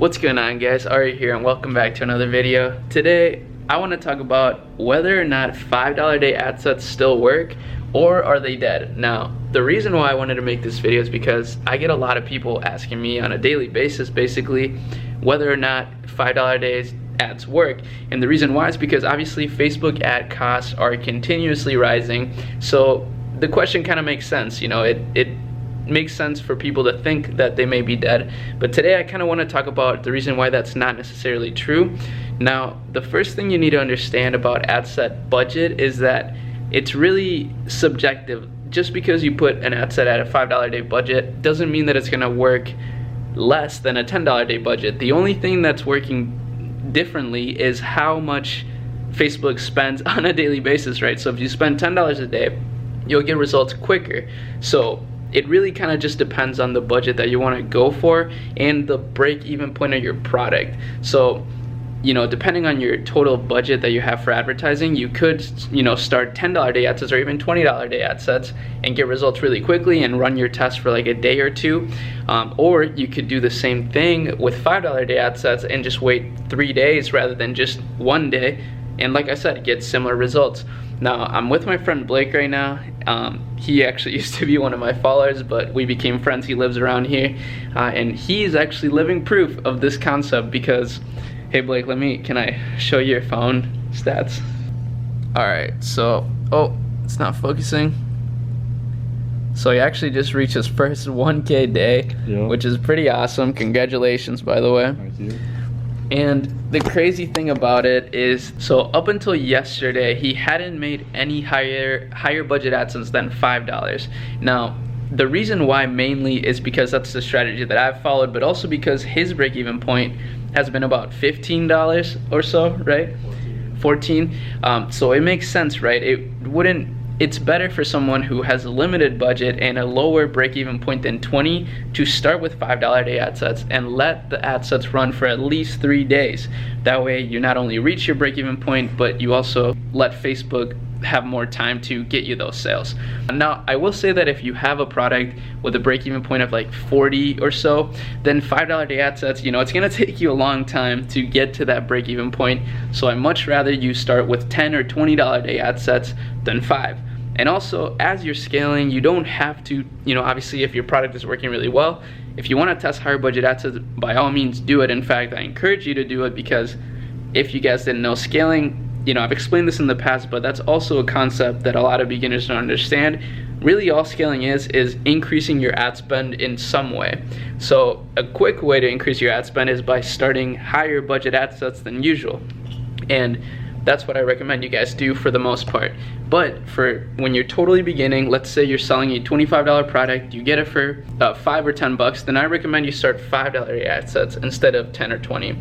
What's going on, guys? Arie here and welcome back to another video. Today I want to talk about whether or not $5 a day ad sets still work or are they dead. Now, the reason why I wanted to make this video is because I get a lot of people asking me on a daily basis basically whether or not $5 a day ads work, and the reason why is because obviously Facebook ad costs are continuously rising, so the question kind of makes sense. You know, it makes sense for people to think that they may be dead. But today I kind of want to talk about the reason why that's not necessarily true. Now, the first thing you need to understand about ad set budget is that it's really subjective. Just because you put an ad set at a $5 a day budget doesn't mean that it's going to work less than a $10 a day budget. The only thing that's working differently is how much Facebook spends on a daily basis, right? So if you spend $10 a day, you'll get results quicker. So it really kind of just depends on the budget that you want to go for and the break-even point of your product. So, you know, depending on your total budget that you have for advertising, you could, you know, start $10 a day ad sets or even $20 a day ad sets and get results really quickly and run your test for like a day or two. Or you could do the same thing with $5 a day ad sets and just wait 3 days rather than just 1 day. And like I said, get similar results. Now, I'm with my friend Blake right now. He actually used to be one of my followers, but we became friends. He lives around here, and he's actually living proof of this concept because, hey Blake, can I show you your phone stats? All right, so, oh, it's not focusing. So he actually just reached his first 1K day, which is pretty awesome. Congratulations, by the way. Thank you. And the crazy thing about it is, so up until yesterday, he hadn't made any higher budget AdSense than $5. Now, the reason why mainly is because that's the strategy that I've followed, but also because his break-even point has been about $15 or so, right? 14. So it makes sense, right? It's better for someone who has a limited budget and a lower break-even point than 20 to start with $5 a day ad sets and let the ad sets run for at least 3 days. That way you not only reach your break-even point, but you also let Facebook have more time to get you those sales. Now, I will say that if you have a product with a break-even point of like 40 or so, then $5 a day ad sets, you know, it's gonna take you a long time to get to that break-even point. So I much rather you start with $10 or $20 a day ad sets than 5. And also, as you're scaling, you don't have to, you know, obviously if your product is working really well, if you want to test higher budget ad sets, by all means do it. In fact, I encourage you to do it because if you guys didn't know, scaling, you know, I've explained this in the past, but that's also a concept that a lot of beginners don't understand. Really all scaling is increasing your ad spend in some way. So a quick way to increase your ad spend is by starting higher budget ad sets than usual. And that's what I recommend you guys do for the most part. But for when you're totally beginning, let's say you're selling a $25 product, you get it for 5 or 10 bucks, then I recommend you start $5 ad sets instead of 10 or 20.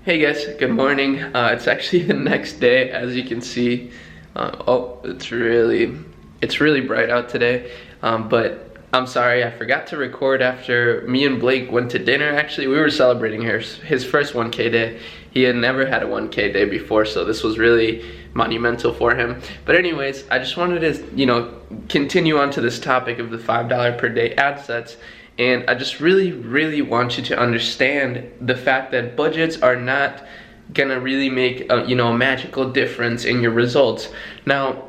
Hey guys, good morning. It's actually the next day, as you can see. Oh, it's really bright out today. But I'm sorry, I forgot to record after me and Blake went to dinner. Actually, we were celebrating his first 1K day. He had never had a 1K day before, so this was really monumental for him. But anyways, I just wanted to, you know, continue on to this topic of the $5 per day ad sets. And I just really want you to understand the fact that budgets are not gonna really make a, you know, a magical difference in your results. Now,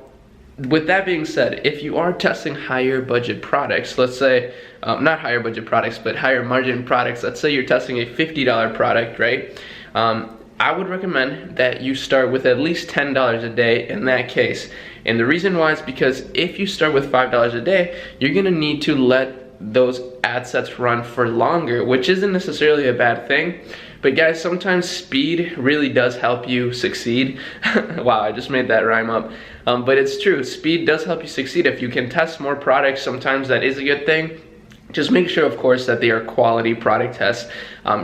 with that being said, if you are testing higher budget products, let's say, not higher budget products, but higher margin products, let's say you're testing a $50 product, right? I would recommend that you start with at least $10 a day in that case. And the reason why is because if you start with $5 a day, you're gonna need to let those ad sets run for longer, which isn't necessarily a bad thing. But guys, sometimes speed really does help you succeed. Wow, I just made that rhyme up. But it's true, speed does help you succeed. If you can test more products, sometimes that is a good thing. Just make sure, of course, that they are quality product tests.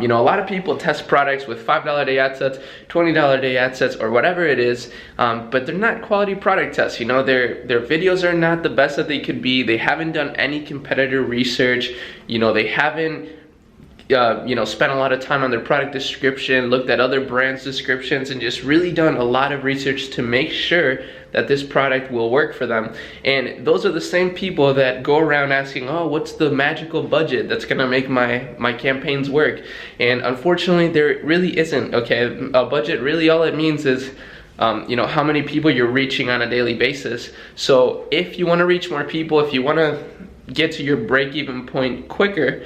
You know, a lot of people test products with $5 a day ad sets, $20 a day ad sets, or whatever it is, but they're not quality product tests. You know, their videos are not the best that they could be. They haven't done any competitor research. You know, they haven't spent a lot of time on their product description, looked at other brands' descriptions, and just really done a lot of research to make sure that this product will work for them. And those are the same people that go around asking, oh, what's the magical budget that's gonna make my campaigns work? And unfortunately, there really isn't, okay? A budget, really all it means is how many people you're reaching on a daily basis. So if you wanna reach more people, if you wanna get to your break-even point quicker,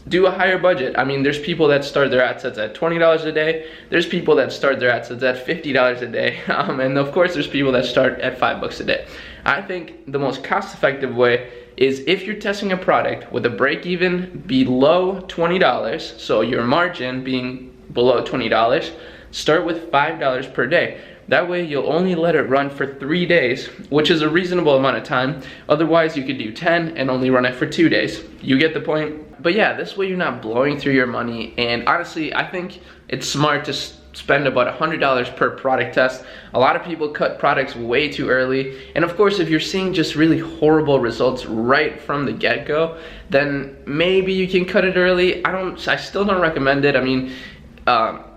do a higher budget. I mean, there's people that start their ad sets at $20 a day. There's people that start their ad sets at $50 a day. And of course, there's people that start at $5 a day. I think the most cost-effective way is if you're testing a product with a break-even below $20, so your margin being below $20, start with $5 per day. That way you'll only let it run for 3 days, which is a reasonable amount of time. Otherwise you could do 10 and only run it for 2 days. You get the point? But yeah, this way you're not blowing through your money. And honestly, I think it's smart to spend about $100 per product test. A lot of people cut products way too early. And of course, if you're seeing just really horrible results right from the get-go, then maybe you can cut it early. I still don't recommend it. I mean,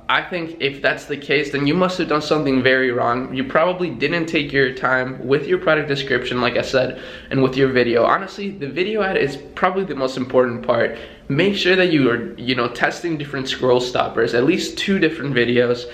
I think if that's the case, then you must have done something very wrong. You probably didn't take your time with your product description, like I said, and with your video. Honestly, the video ad is probably the most important part. Make sure that you are, testing different scroll stoppers, at least 2 different videos.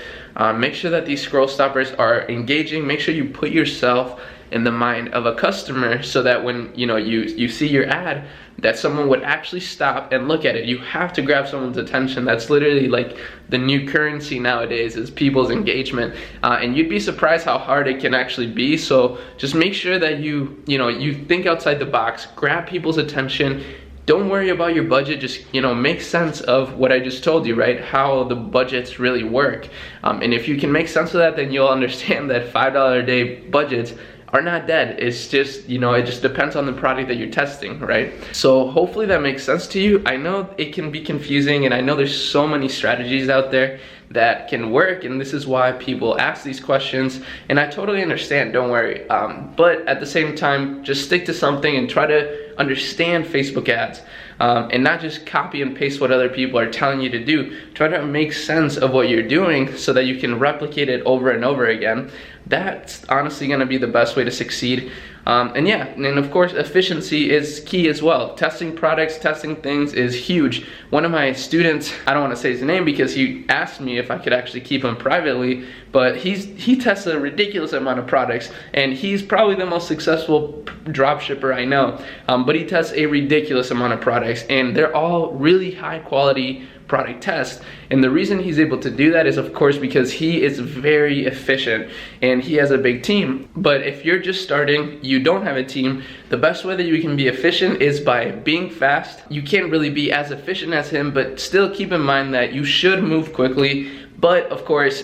Make sure that these scroll stoppers are engaging. Make sure you put yourself in the mind of a customer so that when you see your ad, that someone would actually stop and look at it. You have to grab someone's attention. That's literally like the new currency nowadays, is people's engagement. And you'd be surprised how hard it can actually be. So just make sure that you think outside the box, grab people's attention. Don't worry about your budget, just make sense of what I just told you, right? How the budgets really work. And if you can make sense of that, then you'll understand that $5 a day budgets are not dead. It's just, it just depends on the product that you're testing, right? So hopefully that makes sense to you. I know it can be confusing, and I know there's so many strategies out there that can work, and this is why people ask these questions, and I totally understand, don't worry. But at the same time, just stick to something and try to understand Facebook ads, and not just copy and paste what other people are telling you to do. Try to make sense of what you're doing so that you can replicate it over and over again. That's honestly gonna be the best way to succeed. And of course, efficiency is key as well. Testing products, testing things is huge. One of my students, I don't want to say his name because he asked me if I could actually keep him privately, but he tests a ridiculous amount of products, and he's probably the most successful drop shipper I know. But he tests a ridiculous amount of products, and they're all really high quality product test. And the reason he's able to do that is, of course, because he is very efficient and he has a big team. But if you're just starting, you don't have a team, the best way that you can be efficient is by being fast. You can't really be as efficient as him, but still keep in mind that you should move quickly. But of course,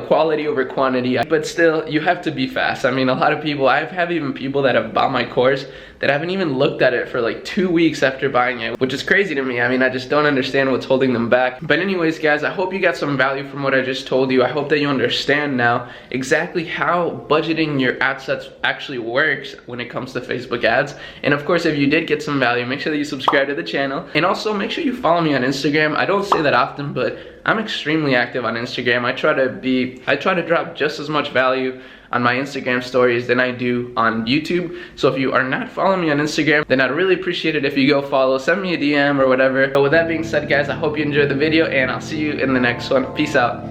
quality over quantity, but still you have to be fast. I mean, a lot of people, I have even people that have bought my course that haven't even looked at it for like 2 weeks after buying it, which is crazy to me. I mean, I just don't understand what's holding them back. But anyways, guys, I hope you got some value from what I just told you. I hope that you understand now exactly how budgeting your ad sets actually works when it comes to Facebook ads. And of course, if you did get some value, make sure that you subscribe to the channel. And also make sure you follow me on Instagram. I don't say that often, but I'm extremely active on Instagram. I try to drop just as much value on my Instagram stories than I do on YouTube. So if you are not following me on Instagram, then I'd really appreciate it if you go follow, send me a DM or whatever. But with that being said, guys, I hope you enjoyed the video, and I'll see you in the next one. Peace out.